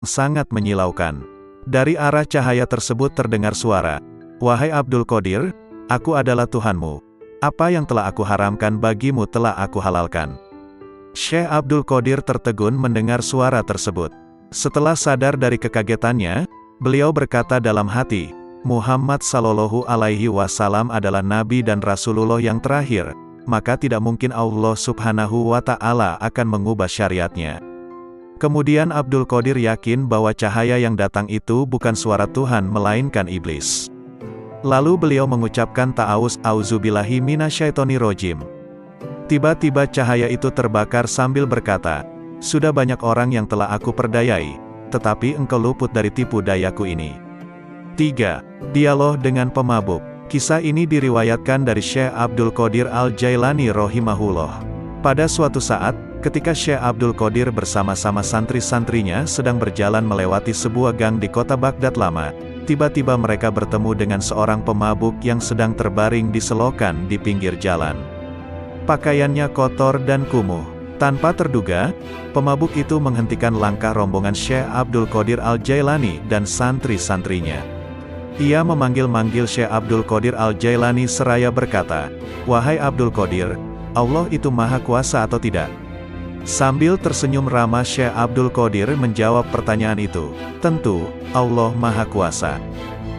sangat menyilaukan. Dari arah cahaya tersebut terdengar suara, "Wahai Abdul Qadir, aku adalah Tuhanmu. Apa yang telah aku haramkan bagimu telah aku halalkan." Syekh Abdul Qadir tertegun mendengar suara tersebut. Setelah sadar dari kekagetannya, beliau berkata dalam hati, Muhammad Sallallahu Alaihi Wasallam adalah Nabi dan Rasulullah yang terakhir, maka tidak mungkin Allah Subhanahu wa Ta'ala akan mengubah syariatnya. Kemudian Abdul Qadir yakin bahwa cahaya yang datang itu bukan suara Tuhan melainkan iblis. Lalu beliau mengucapkan ta'awuz, auzubillahi minasyaitonirrajim. Tiba-tiba cahaya itu terbakar sambil berkata, "Sudah banyak orang yang telah aku perdayai, tetapi engkau luput dari tipu dayaku ini." 3. Dialog dengan pemabuk. Kisah ini diriwayatkan dari Syekh Abdul Qadir Al-Jailani rahimahullah. Pada suatu saat, ketika Syekh Abdul Qadir bersama-sama santri-santrinya sedang berjalan melewati sebuah gang di kota Baghdad lama, tiba-tiba mereka bertemu dengan seorang pemabuk yang sedang terbaring di selokan di pinggir jalan. Pakaiannya kotor dan kumuh. Tanpa terduga, pemabuk itu menghentikan langkah rombongan Syekh Abdul Qadir Al-Jailani dan santri-santrinya. Ia memanggil-manggil Syekh Abdul Qadir Al-Jailani seraya berkata, "Wahai Abdul Qadir, Allah itu Maha Kuasa atau tidak?" Sambil tersenyum ramah Syekh Abdul Qadir menjawab pertanyaan itu, "Tentu, Allah Maha Kuasa."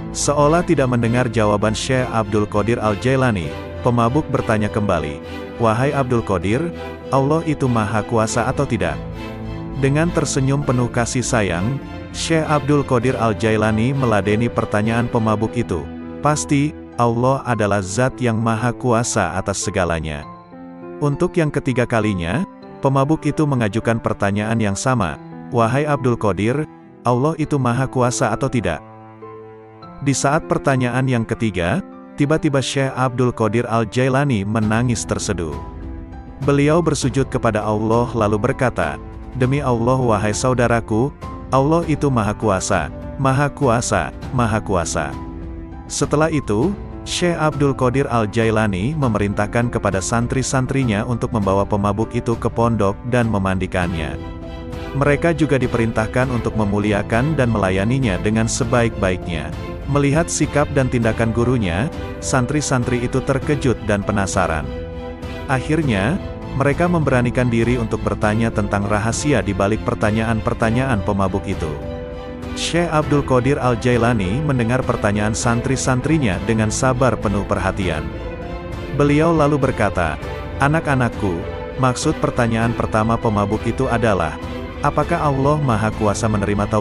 Seolah tidak mendengar jawaban Syekh Abdul Qadir Al-Jailani, pemabuk bertanya kembali, "Wahai Abdul Qadir, Allah itu Maha Kuasa atau tidak?" Dengan tersenyum penuh kasih sayang, Syekh Abdul Qadir Al-Jailani meladeni pertanyaan pemabuk itu. "Pasti, Allah adalah zat yang Maha Kuasa atas segalanya." Untuk yang ketiga kalinya, pemabuk itu mengajukan pertanyaan yang sama, "Wahai Abdul Qadir, Allah itu Maha Kuasa atau tidak?" Di saat pertanyaan yang ketiga, tiba-tiba Syekh Abdul Qadir Al-Jailani menangis terseduh. Beliau bersujud kepada Allah lalu berkata, "Demi Allah wahai saudaraku, Allah itu Maha Kuasa, Maha Kuasa, Maha Kuasa." Setelah itu, Syekh Abdul Qadir Al-Jailani memerintahkan kepada santri-santrinya untuk membawa pemabuk itu ke pondok dan memandikannya. Mereka juga diperintahkan untuk memuliakan dan melayaninya dengan sebaik-baiknya. Melihat sikap dan tindakan gurunya, santri-santri itu terkejut dan penasaran. Akhirnya, mereka memberanikan diri untuk bertanya tentang rahasia di balik pertanyaan-pertanyaan pemabuk itu. Syekh Abdul Qadir Al-Jailani mendengar pertanyaan santri-santrinya dengan sabar penuh perhatian. Beliau lalu berkata, "Anak-anakku, maksud pertanyaan pertama pemabuk itu adalah, apakah Allah Maha Kuasa menerima taubat?"